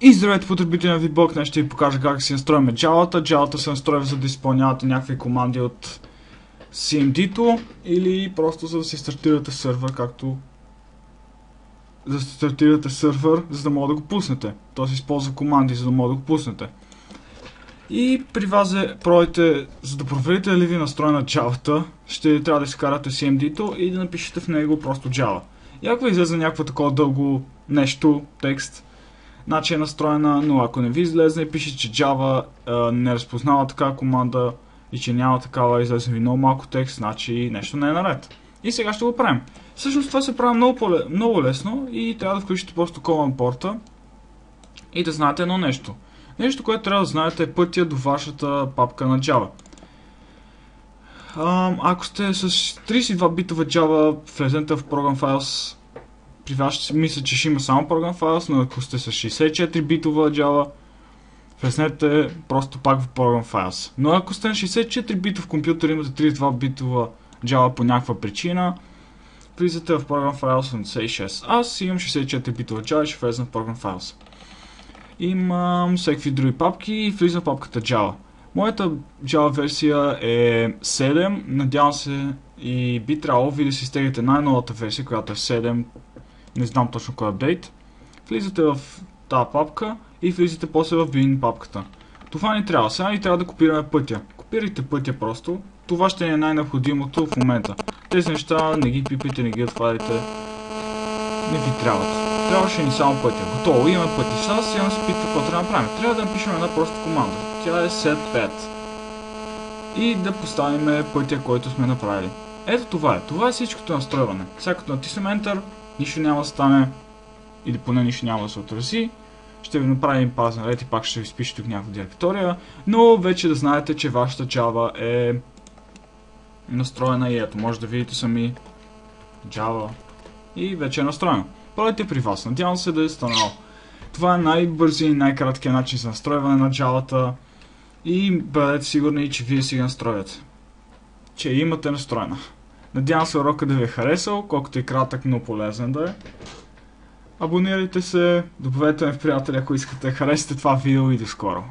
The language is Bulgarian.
И здравейте, потребители на VBlock, днес ще ви покажа как си настроим Java-та. Java-та се настроива, за да изпълнявате някакви команди от CMD-то или просто за да си стартирате сървър, за да може да го пуснете. Тоест използва команди, за да може да го пуснете. И при вас за да проверите дали ви е настроена Java-та, ще трябва да изкарате CMD-то и да напишете в него просто Java. И ако ви излезе някакво такова дълго нещо, текст, значи е настроена, но ако не ви излезе и пише, че Java не разпознава такава команда и че няма такава, излезе ви много малко текст, значи нещо не е наред. И сега ще го правим. Всъщност това се прави много лесно и трябва да включите просто command порта и да знаете едно нещо. Нещо, което трябва да знаете е пътя до вашата папка на Java. Ако сте с 32 битова Java, влезете в Program Files. При вас ще мисля, че ще има само Program Files, но ако сте с 64 битова Java, влезнете просто пак в Program Files. Но ако сте на 64 битов компютър и имате 32 битова Java по някаква причина, влизате в Program Files 86. Аз имам 64 битова Java и ще влезна в Program Files. Имам всеки други папки и влизам в папката Java. Моята Java версия е 7, надявам се и би трябвало ви да си стегнете най-новата версия, която е 7, не знам точно кой е апдейт. Влизате в тази папка и влизате после в bin папката. Това ни трябва, сега ни трябва да копираме пътя. Копирайте пътя просто, това ще е най-необходимото в момента. Тези неща не ги пипайте, не ги отваряйте, не ви трябват. Трябваше ни само пътя. Готово, имаме пътя. Сега се пита какво трябва да направим. Трябва да напишем една проста команда. Тя е setPath. И да поставим пътя, който сме направили. Ето това е. Това е всичкото настройване. Сега като натиснем Enter, нищо няма да стане. Или поне нищо няма да се отрази. Ще ви направим пазен ред и пак ще ви спише тук някаква директория. Но вече да знаете, че вашата Java е настроена и ето. Може да видите сами Java. И вече е настроена. Правете при вас. Надявам се да е станало. Това е най-бързият и най-краткият начин за настройване на Java-та. И бъдете сигурни, че вие си ги настроите. Че имате настроена. Надявам се урока да ви е харесал, колкото и кратък, но полезен да е. Абонирайте се, добавете ме в приятели, ако искате. Харесате това видео и до скоро.